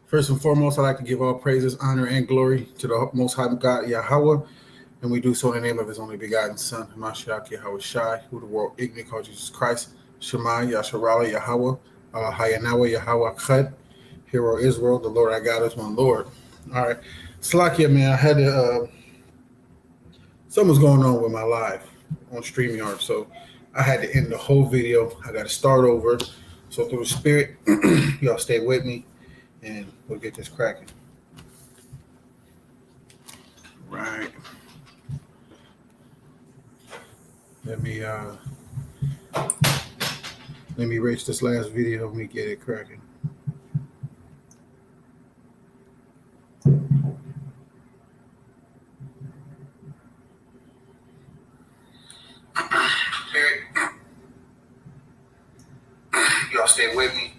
First and foremost, I'd like to give all praises, honor, and glory to the Most High God, Yahweh, and we do so in the name of His only begotten Son, Hamashiach Yahweh Shai, who the world ignorantly called Jesus Christ, Shema, Yasharala, Yahweh, Hayanawa, Yahweh Chad, Hero Israel, the Lord our God is one Lord. All right. Slakia, man, I had to, something's going on with my live on StreamYard, so I had to end the whole video. I got to start over. So through the spirit, y'all stay with me, and we'll get this cracking. Right. Let me reach this last video. Let me get it cracking. Y'all stay with me.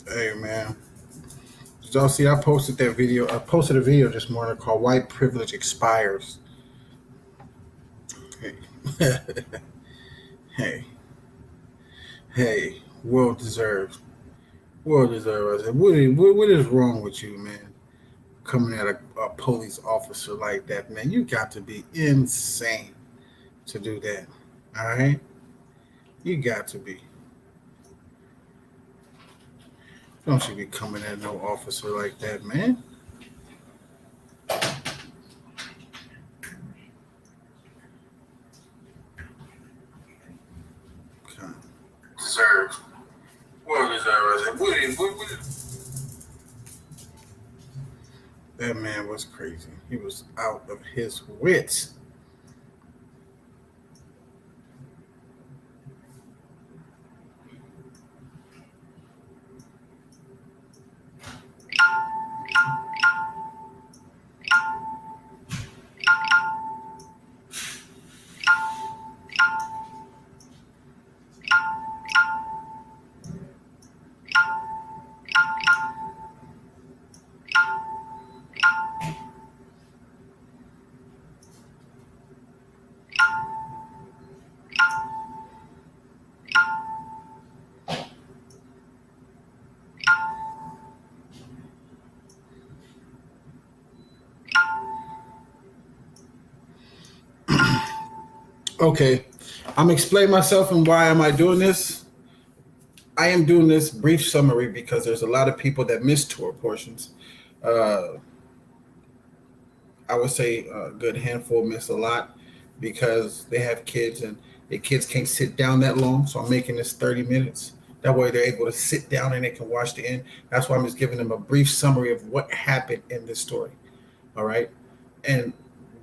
Hey, man. Did y'all see I posted that video? I posted a video this morning called White Privilege Expires. Hey. Hey, well deserved. Well deserved. I said, what is wrong with you, man? Coming at a police officer like that, man. You got to be insane to do that. All right? You got to be. Don't you be coming at no officer like that, man. Deserved. Well deserved. I said, what? That man was crazy. He was out of his wits. Okay, I'm explaining myself and why am I doing this. I am doing this brief summary because there's a lot of people that miss Torah portions. I would say a good handful miss a lot because they have kids and the kids can't sit down that long. So I'm making this 30 minutes. That way they're able to sit down and they can watch the end. That's why I'm just giving them a brief summary of what happened in this story. All right. And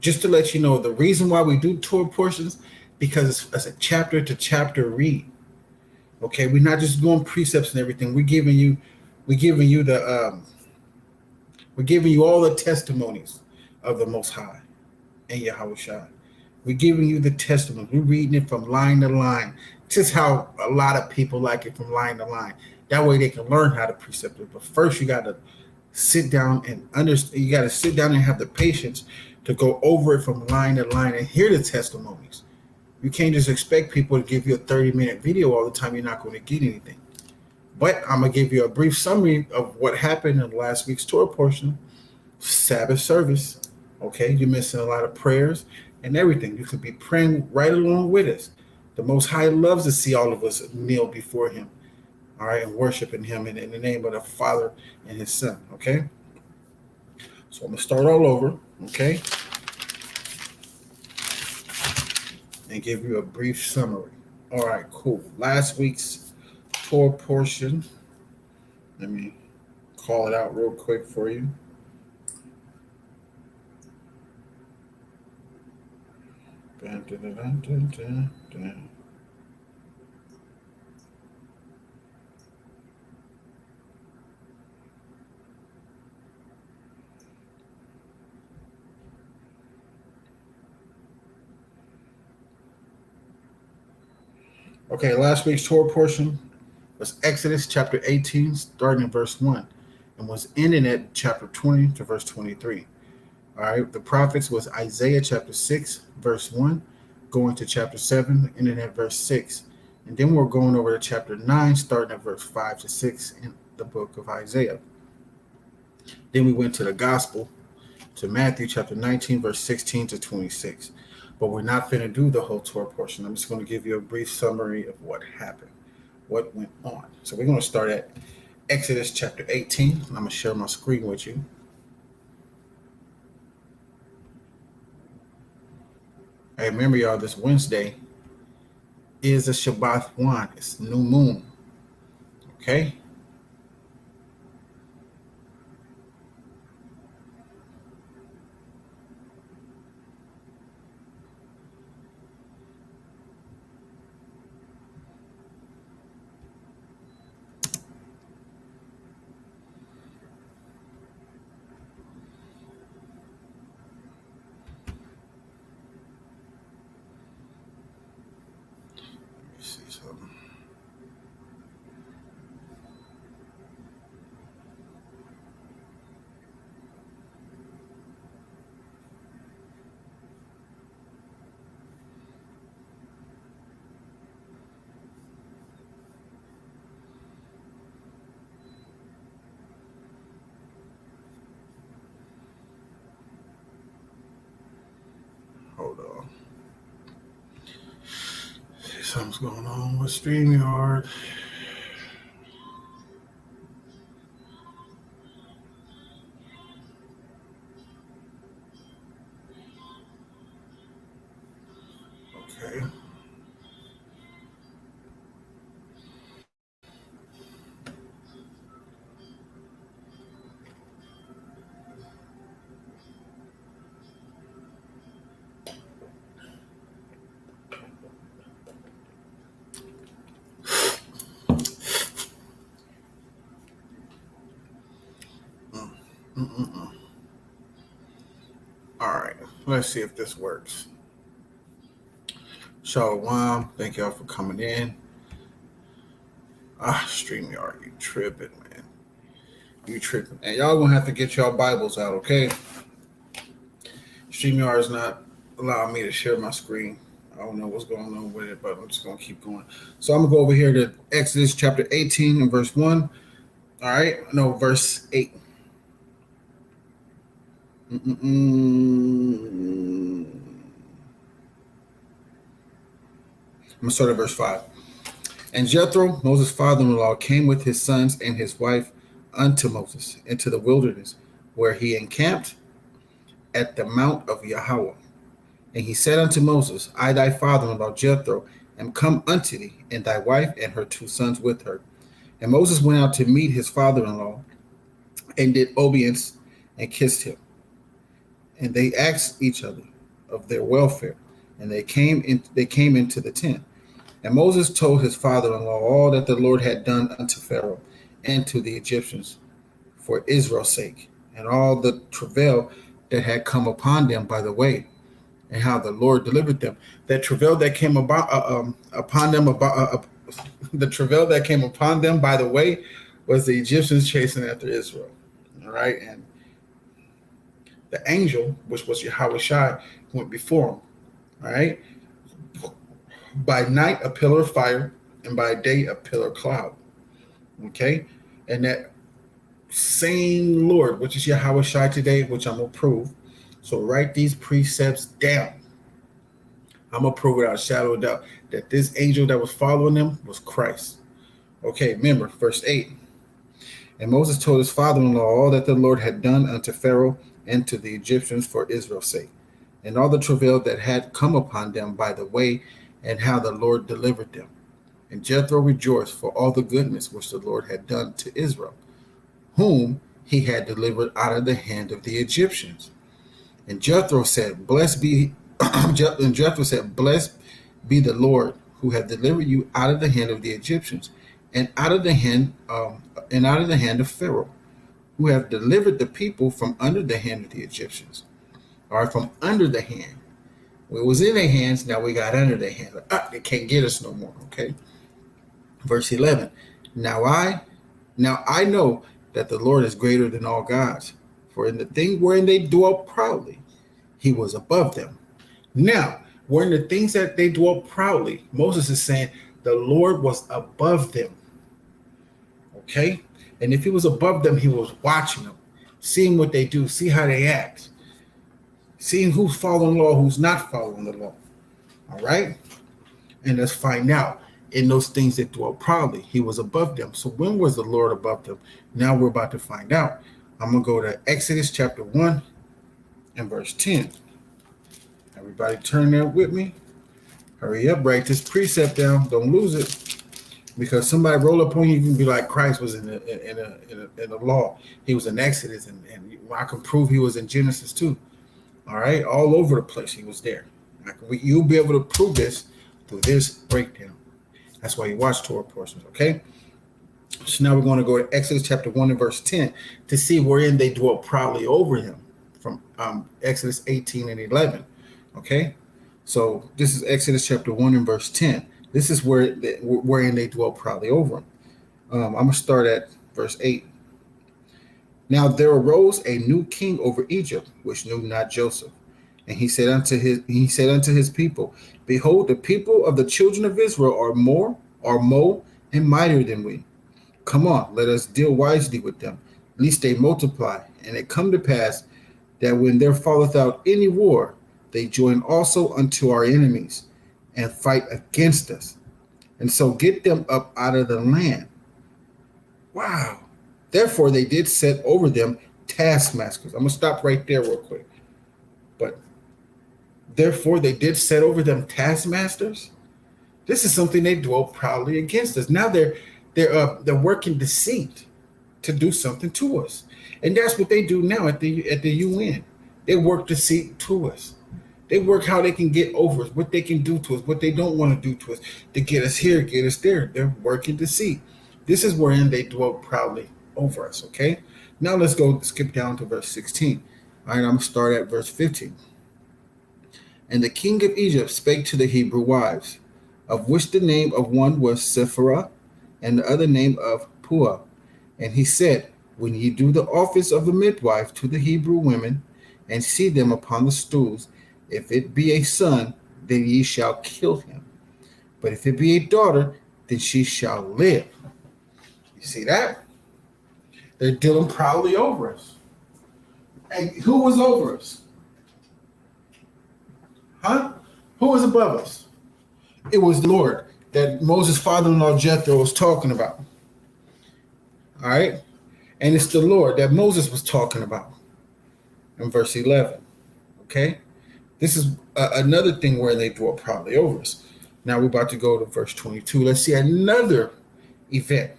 just to let you know, the reason why we do Torah portions, because it's a chapter to chapter read. Okay, we're not just going precepts and everything. We're giving you all the testimonies of the Most High and Yahweh Shai. We're giving you the testimony. We're reading it from line to line. Just how a lot of people like it from line to line. That way they can learn how to precept it. But first you got to sit down and understand. You got to sit down and have the patience to go over it from line to line and hear the testimonies. You can't just expect people to give you a 30-minute video all the time. You're not going to get anything. But I'm going to give you a brief summary of what happened in last week's Torah portion, Sabbath service. Okay, you're missing a lot of prayers and everything. You could be praying right along with us. The Most High loves to see all of us kneel before Him, all right, and worshiping Him in the name of the Father and His Son, okay? So I'm going to start all over, okay, and give you a brief summary. All right, cool. Last week's Torah portion. Let me call it out real quick for you. Dun, dun, dun, dun, dun, dun, dun. Okay, last week's Torah portion was Exodus chapter 18, starting in verse 1, and was ending at chapter 20 to verse 23. All right, the prophets was Isaiah chapter 6, verse 1, going to chapter 7, ending at verse 6. And then we're going over to chapter 9, starting at verse 5 to 6 in the book of Isaiah. Then we went to the gospel, to Matthew chapter 19, verse 16 to 26. But we're not going to do the whole Torah portion. I'm just going to give you a brief summary of what happened, what went on. So we're going to start at Exodus chapter 18. I'm going to share my screen with you. Hey, remember, y'all, this Wednesday is a Shabbat one. It's new moon. Okay? Let me see something. Hold on. Something's going on with StreamYard. Okay. Mm-mm-mm. All right. Let's see if this works. Shalom. Thank y'all for coming in. StreamYard, you tripping, man. You tripping. And y'all gonna have to get y'all Bibles out, okay? StreamYard is not allowing me to share my screen. I don't know what's going on with it, but I'm just gonna keep going. So I'm gonna go over here to Exodus chapter 18 and verse 1. All right, no, verse 8. I'm gonna start at verse 5. And Jethro, Moses' father-in-law, came with his sons and his wife unto Moses into the wilderness, where he encamped at the mount of Yahweh. And he said unto Moses, I, thy father-in-law Jethro, am come unto thee, and thy wife and her 2 sons with her. And Moses went out to meet his father-in-law, and did obeisance, and kissed him. And they asked each other of their welfare, and they came into the tent. And Moses told his father-in-law all that the Lord had done unto Pharaoh and to the Egyptians for Israel's sake, and all the travail that had come upon them by the way, and how the Lord delivered them. That travail that came upon them the travail that came upon them by the way was the Egyptians chasing after Israel. All right, and the angel, which was Yahweh, went before him. All right. By night, a pillar of fire, and by day, a pillar of cloud. Okay? And that same Lord, which is Yahweh today, which I'm going to prove. So write these precepts down. I'm going to prove without a shadow of doubt that this angel that was following them was Christ. Okay, remember, verse 8. And Moses told his father-in-law all that the Lord had done unto Pharaoh and to the Egyptians for Israel's sake, and all the travail that had come upon them by the way, and how the Lord delivered them. And Jethro rejoiced for all the goodness which the Lord had done to Israel, whom he had delivered out of the hand of the Egyptians. And Jethro said, Blessed be and Jethro said, Blessed be the Lord who hath delivered you out of the hand of the Egyptians, and out of the hand of Pharaoh, who have delivered the people from under the hand of the Egyptians. Or from under the hand. We was in their hands, now we got under their hands. They can't get us no more. Okay. Verse 11. Now I know that the Lord is greater than all gods, for in the thing wherein they dwell proudly, he was above them. Now, wherein the things that they dwell proudly, Moses is saying the Lord was above them. Okay? And if he was above them, he was watching them, seeing what they do, see how they act, seeing who's following the law, who's not following the law. All right? And let's find out. In those things that dwell proudly, he was above them. So when was the Lord above them? Now we're about to find out. I'm going to go to Exodus chapter 1 and verse 10. Everybody turn there with me. Hurry up, write this precept down. Don't lose it. Because somebody roll up on you, you can be like Christ was in the law. He was in Exodus, and I can prove he was in Genesis too. All right, all over the place he was there. You'll be able to prove this through this breakdown. That's why you watch Torah portions, okay? So now we're going to go to Exodus chapter 1 and verse 10 to see wherein they dwell proudly over him from Exodus 18 and 11, okay? So this is Exodus chapter 1 and verse 10. This is wherein they dwell proudly over him. I'm going to start at verse 8. Now there arose a new king over Egypt, which knew not Joseph. And he said unto his people, Behold, the people of the children of Israel are more and mightier than we. Come on, let us deal wisely with them, lest they multiply. And it come to pass that when there falleth out any war, they join also unto our enemies, and fight against us, and so get them up out of the land. Wow. Therefore they did set over them taskmasters. I'm going to stop right there real quick. But therefore they did set over them taskmasters. This is something they dwell proudly against us. Now they're working deceit to do something to us. And that's what they do now at the UN. They work deceit to us. They work how they can get over us, what they can do to us, what they don't want to do to us, to get us here, get us there. They're working deceit. This is wherein they dwell proudly over us, okay? Now let's go skip down to verse 16. All right, I'm going to start at verse 15. And the king of Egypt spake to the Hebrew wives, of which the name of one was Sephirah, and the other name of Puah. And he said, When ye do the office of a midwife to the Hebrew women, and see them upon the stools, if it be a son, then ye shall kill him. But if it be a daughter, then she shall live. You see that? They're dealing proudly over us. And who was over us? Huh? Who was above us? It was the Lord that Moses' father-in-law Jethro was talking about. All right? And it's the Lord that Moses was talking about in verse 11. Okay? This is another thing where they dwell proudly over us. Now we're about to go to verse 22. Let's see another event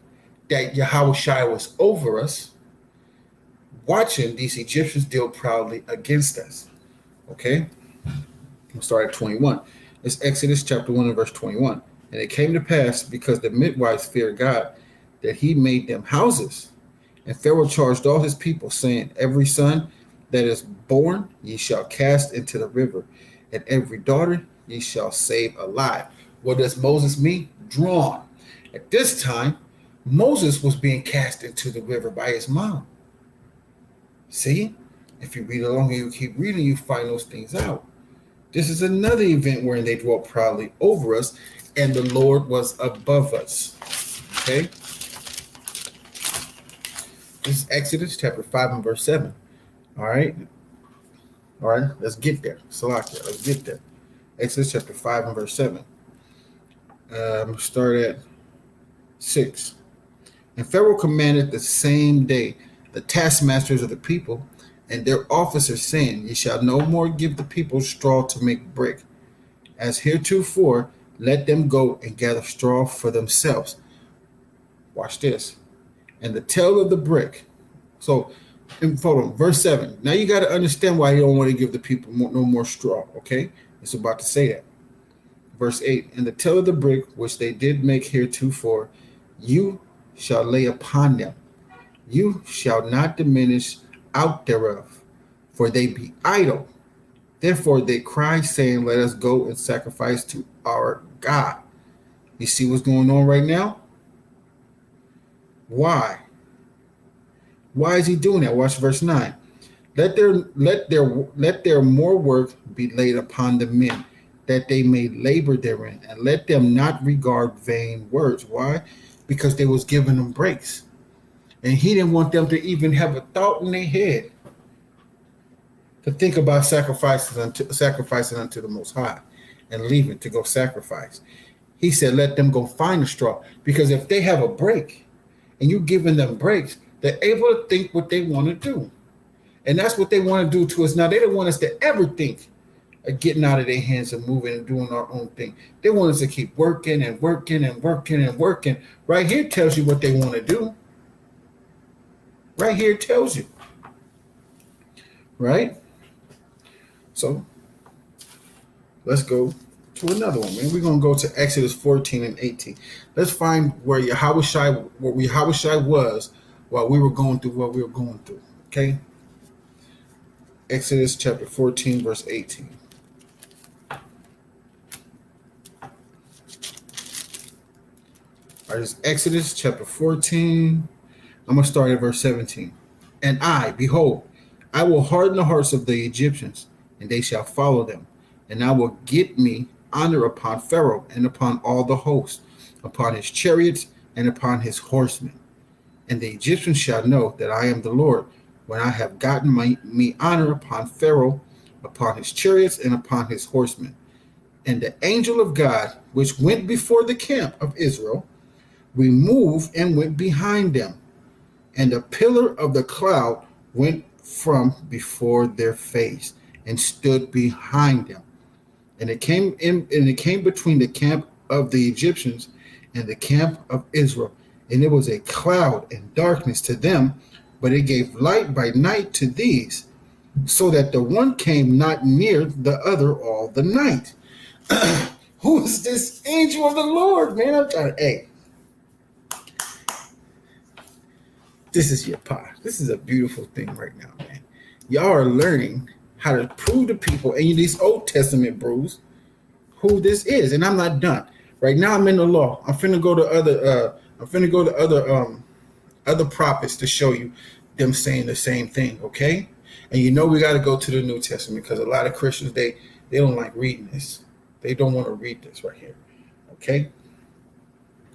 that Yahushua was over us, watching these Egyptians deal proudly against us. Okay? We'll start at 21. It's Exodus chapter 1 and verse 21. And it came to pass, because the midwives feared God, that he made them houses. And Pharaoh charged all his people, saying, Every son that is born ye shall cast into the river, and every daughter ye shall save alive. What does Moses mean? Drawn. At this time, Moses was being cast into the river by his mom. See? If you read along and you keep reading, you find those things out. This is another event wherein they dwelt proudly over us, and the Lord was above us. Okay? This is Exodus chapter 5 and verse 7. All right, let's get there. Salakia, let's get there. Exodus chapter 5 and verse 7. Start at 6. And Pharaoh commanded the same day the taskmasters of the people and their officers, saying, Ye shall no more give the people straw to make brick, as heretofore, let them go and gather straw for themselves. Watch this. And the tail of the brick. So, hold on, verse 7. Now you got to understand why you don't want to give the people no more straw, okay? It's about to say that. Verse 8. And the tail of the brick, which they did make heretofore, you shall lay upon them. You shall not diminish out thereof, for they be idle. Therefore they cry, saying, let us go and sacrifice to our God. You see what's going on right now? Why? Why is he doing that? Watch verse 9. Let their more work be laid upon the men, that they may labor therein, and let them not regard vain words. Why? Because they was giving them breaks. And he didn't want them to even have a thought in their head to think about sacrificing unto the Most High and leaving to go sacrifice. He said, let them go find a straw. Because if they have a break and you giving them breaks, they're able to think what they want to do. And that's what they want to do to us now. They don't want us to ever think of getting out of their hands and moving and doing our own thing. They want us to keep working and working and working and working. Right here tells you what they want to do. Right here tells you. Right? So let's go to another one, man. We're going to go to Exodus 14 and 18. Let's find where Yahushai was while we were going through what we were going through. Okay? Exodus chapter 14, verse 18. All right, it's Exodus chapter 14. I'm going to start at verse 17. And I, behold, I will harden the hearts of the Egyptians, and they shall follow them. And I will get me honor upon Pharaoh and upon all the host, upon his chariots and upon his horsemen. And the Egyptians shall know that I am the Lord, when I have gotten me honor upon Pharaoh, upon his chariots, and upon his horsemen. And the angel of God, which went before the camp of Israel, removed and went behind them. And the pillar of the cloud went from before their face and stood behind them. And it came between the camp of the Egyptians and the camp of Israel. And it was a cloud and darkness to them, but it gave light by night to these, so that the one came not near the other all the night. Who is this angel of the Lord, man? I'm trying to, hey, this is your pot. This is a beautiful thing right now, man. Y'all are learning how to prove to people in these Old Testament brews who this is, and I'm not done. Right now, I'm in the law. I'm finna go to other prophets to show you them saying the same thing. Okay, and you know we got to go to the New Testament because a lot of Christians they don't like reading this. They don't want to read this right here. Okay,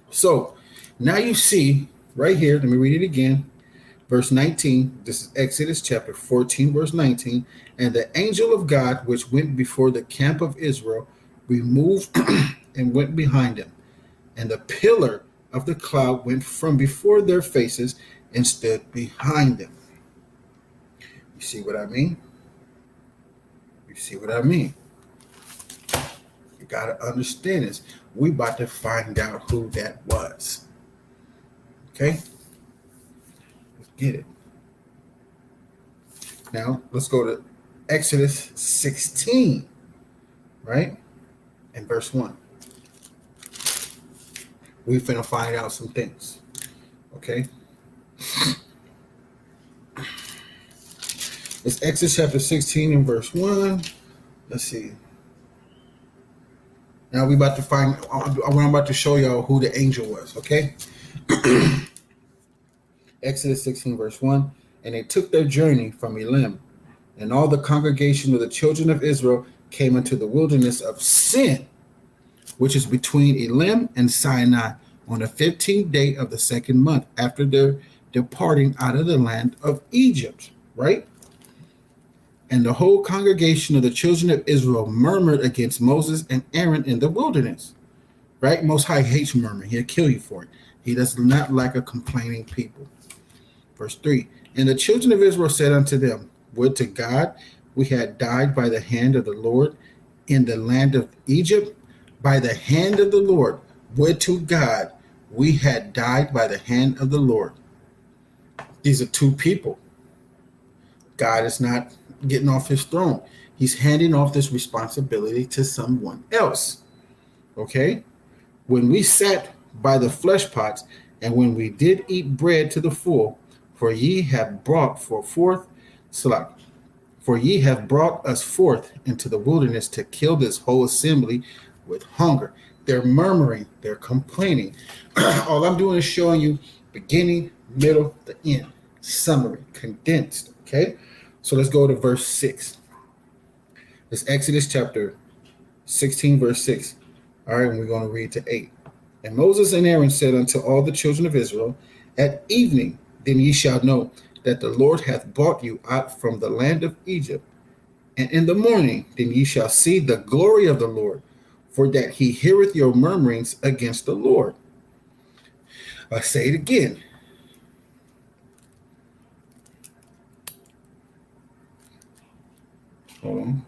so now you see right here. Let me read it again. Verse 19, this is Exodus chapter 14, verse 19. And the angel of God, which went before the camp of Israel, removed and went behind them. And the pillar of the cloud went from before their faces and stood behind them. You see what I mean? You see what I mean? You got to understand this. We about to find out who that was. Okay? Get it. Now let's go to Exodus 16, right? And verse 1. We're finna find out some things. Okay. It's Exodus chapter 16 and verse 1. Let's see. Now we about to find, I'm about to show y'all who the angel was, okay? Exodus 16, verse 1. And they took their journey from Elim, and all the congregation of the children of Israel came into the wilderness of Sin, which is between Elim and Sinai, on the 15th day of the second month after their departing out of the land of Egypt, right? And the whole congregation of the children of Israel murmured against Moses and Aaron in the wilderness, right? Most High hates murmuring. He'll kill you for it. He does not like a complaining people. Verse 3, and the children of Israel said unto them, would to God we had died by the hand of the Lord in the land of Egypt, by the hand of the Lord. Would to God we had died by the hand of the Lord. These are two people. God is not getting off his throne. He's handing off this responsibility to someone else. Okay? When we sat by the flesh pots, and when we did eat bread to the full, for ye have brought for ye have brought us forth into the wilderness to kill this whole assembly with hunger. They're murmuring, they're complaining. All I'm doing is showing you beginning, middle, the end, summary, condensed. Okay? So let's go to verse 6. It's Exodus chapter 16, verse 6. All right, and we're going to read to 8. And Moses and Aaron said unto all the children of Israel, at evening then ye shall know that the Lord hath brought you out from the land of Egypt. And in the morning then ye shall see the glory of the Lord, for that he heareth your murmurings against the Lord. I say it again. Hold on.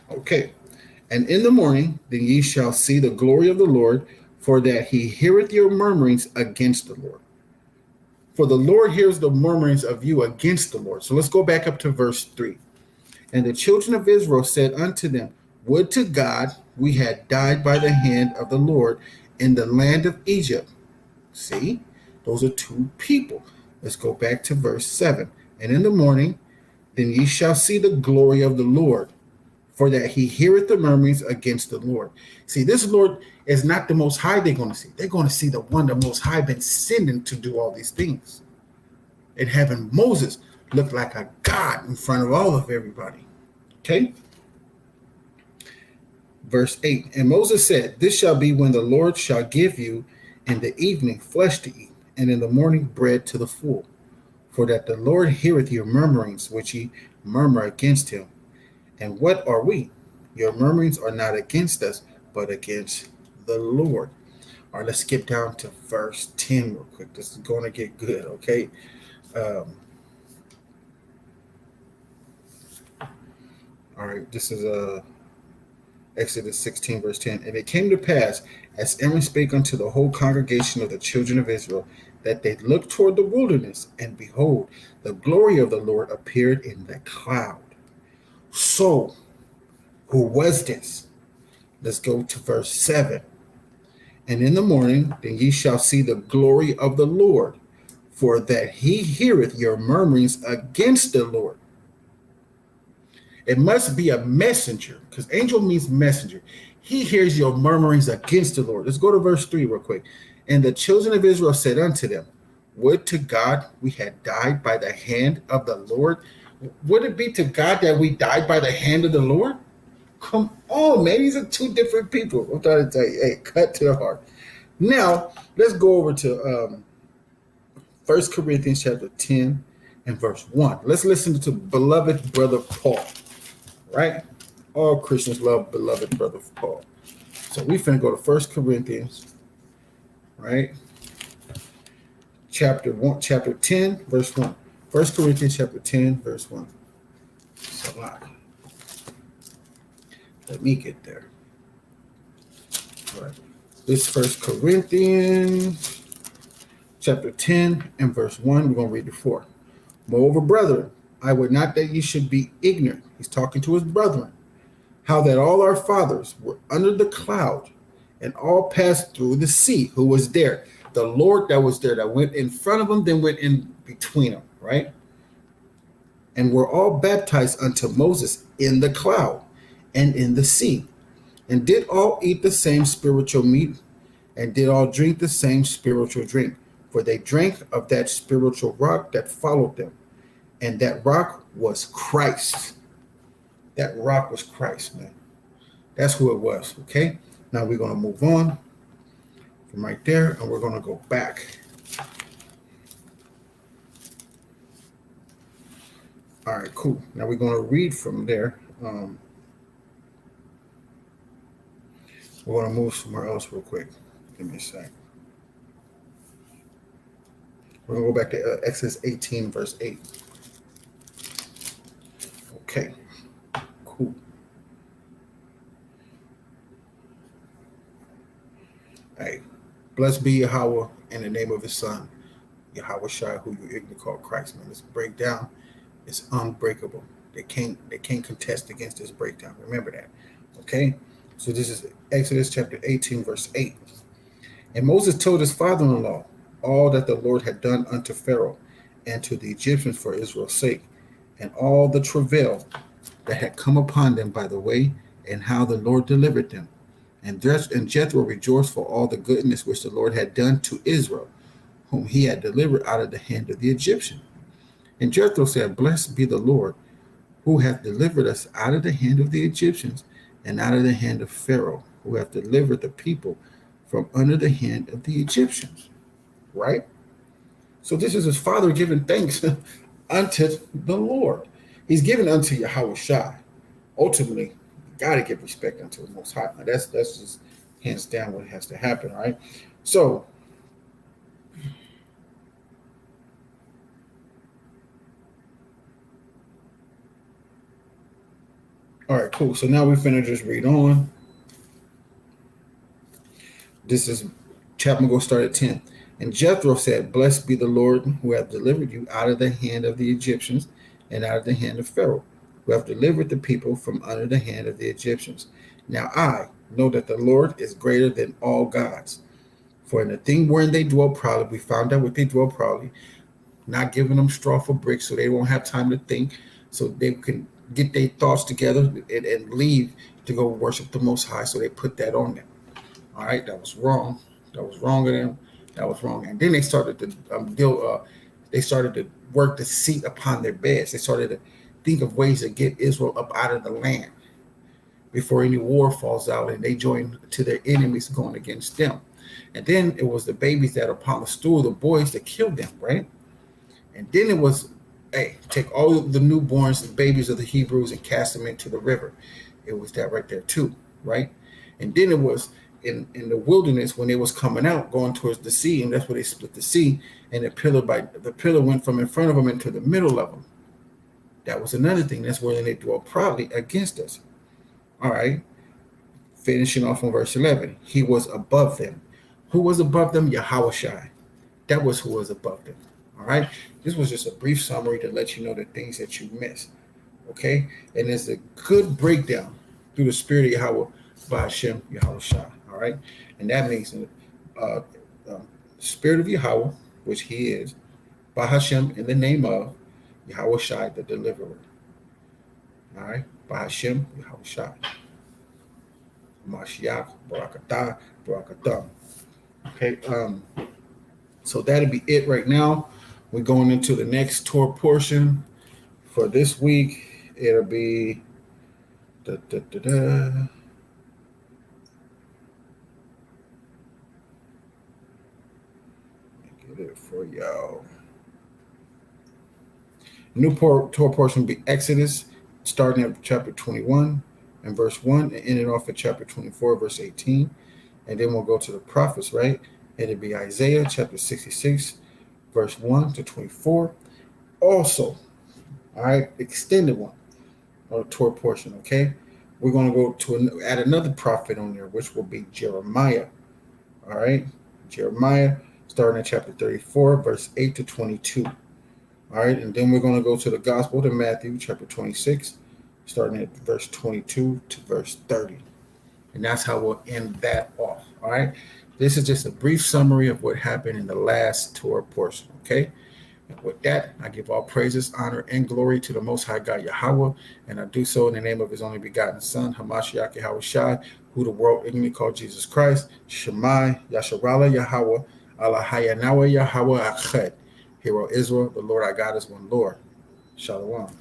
Okay. And in the morning then ye shall see the glory of the Lord, for that he heareth your murmurings against the Lord. For the Lord hears the murmurings of you against the Lord. So let's go back up to verse 3. And the children of Israel said unto them, would to God we had died by the hand of the Lord in the land of Egypt. See, those are two people. Let's go back to verse 7. And in the morning then ye shall see the glory of the Lord, for that he heareth the murmurings against the Lord. See, this Lord is not the Most High they're going to see. They're going to see the one the Most High been sending to do all these things. And having Moses look like a god in front of all of everybody. Okay? Verse 8. And Moses said, this shall be when the Lord shall give you in the evening flesh to eat, and in the morning bread to the full. For that the Lord heareth your murmurings, which ye murmur against him. And what are we? Your murmurings are not against us, but against the Lord. All right, let's skip down to verse 10 real quick. This is going to get good, okay? All right, this is Exodus 16, verse 10. And it came to pass, as Aaron spake unto the whole congregation of the children of Israel, that they looked toward the wilderness, and behold, the glory of the Lord appeared in the cloud. So, who was this? Let's go to verse 7. And in the morning, then ye shall see the glory of the Lord, for that he heareth your murmurings against the Lord. It must be a messenger, because angel means messenger. He hears your murmurings against the Lord. Let's go to verse 3 real quick. And the children of Israel said unto them, would to God we had died by the hand of the Lord. Would it be to God that we died by the hand of the Lord? Come on, man. These are two different people. I'm trying to tell you, hey, cut to the heart. Now, let's go over to 1 Corinthians chapter 10 and verse 1. Let's listen to beloved brother Paul, right? All Christians love beloved brother Paul. So we finna go to 1 Corinthians, right? Chapter 10, verse 1. 1 Corinthians chapter 10, verse 1. It's a lot. Let me get there. All right. This 1 Corinthians chapter 10 and verse 1. We're going to read the 4. Moreover, brethren, I would not that ye should be ignorant. He's talking to his brethren. How that all our fathers were under the cloud and all passed through the sea. Who was there? The Lord that was there, that went in front of them, then went in between them, right? And were all baptized unto Moses in the cloud and in the sea, and did all eat the same spiritual meat, and did all drink the same spiritual drink. For they drank of that spiritual rock that followed them, and that rock was Christ. That rock was Christ, man. That's who it was, okay? Now we're going to move on from right there, and we're going to go back. All right, cool. Now we're going to read from there. We're going to move somewhere else real quick. Give me a sec. We're going to go back to Exodus 18, verse 8. Okay, who. Hey, blessed be Yahweh in the name of his son, Yahweh Shai, who you ignorantly call Christ. Man, this breakdown is unbreakable. They can't contest against this breakdown. Remember that. Okay? So this is Exodus chapter 18, verse 8. And Moses told his father-in-law all that the Lord had done unto Pharaoh and to the Egyptians for Israel's sake, and all the travail that had come upon them by the way, and how the Lord delivered them. And Jethro rejoiced for all the goodness which the Lord had done to Israel, whom he had delivered out of the hand of the Egyptian. And Jethro said, Blessed be the Lord, who hath delivered us out of the hand of the Egyptians, and out of the hand of Pharaoh, who hath delivered the people from under the hand of the Egyptians. Right? So this is his father giving thanks unto the Lord. He's giving unto Yahweh Shai. Ultimately, you got to give respect unto the Most High. Now, that's just hands down what has to happen, right? So, all right, cool. So now we're finna just read on. This is chapter going to start at 10. And Jethro said, Blessed be the Lord who hath delivered you out of the hand of the Egyptians and out of the hand of Pharaoh, who hath delivered the people from under the hand of the Egyptians. Now I know that the Lord is greater than all gods. For in the thing wherein they dwell proudly, we found out what they dwell proudly, not giving them straw for bricks so they won't have time to think, so they can get their thoughts together and leave to go worship the Most High. So they put that on them. All right, that was wrong. That was wrong of them. That was wrong. And then they started to they started to work the seat upon their beds. They started to think of ways to get Israel up out of the land before any war falls out and they join to their enemies going against them. And then it was the babies that are upon the stool, the boys that killed them, right? And then it was, hey, take all of the newborns, the babies of the Hebrews, and cast them into the river. It was that right there too, right? And then it was in the wilderness when they was coming out, going towards the sea, and that's where they split the sea, and the pillar went from in front of them into the middle of them. That was another thing. That's where they dwelt proudly against us. All right. Finishing off on verse 11. He was above them. Who was above them? Yahweh Shai. That was who was above them. All right. This was just a brief summary to let you know the things that you missed. Okay. And it's a good breakdown through the spirit of Yahweh by Hashem, Yahweh Shai. All right. And that means spirit of Yahweh, which he is, by Hashem in the name of Yahweh Shai, the deliverer. All right. By Hashem, Yahweh Shai. Mashiach, Barakatah, Barakatam. Okay, so that'll be it right now. We're going into the next Torah portion for this week. It'll be Get it for y'all. New Torah portion will be Exodus, starting at chapter 21 and verse 1 and ending off at chapter 24, verse 18. And then we'll go to the prophets, right? It'll be Isaiah chapter 66, verse 1 to 24. Also, all right, extended one on the Torah portion, okay? We're going to go to add another prophet on there, which will be Jeremiah. All right, Jeremiah, starting at chapter 34, verse 8 to 22. All right, and then we're going to go to the Gospel to Matthew, chapter 26, starting at verse 22 to verse 30. And that's how we'll end that off. All right. This is just a brief summary of what happened in the last Torah portion. Okay. And with that, I give all praises, honor, and glory to the Most High God Yahweh. And I do so in the name of his only begotten Son, Hamashiach Yahweh Shai, who the world ignorantly called Jesus Christ. Shemai, Yasharala Yahweh, Allah Hayanawa Yahweh Ached. Hear, O Israel, the Lord our God is one Lord. Shalom.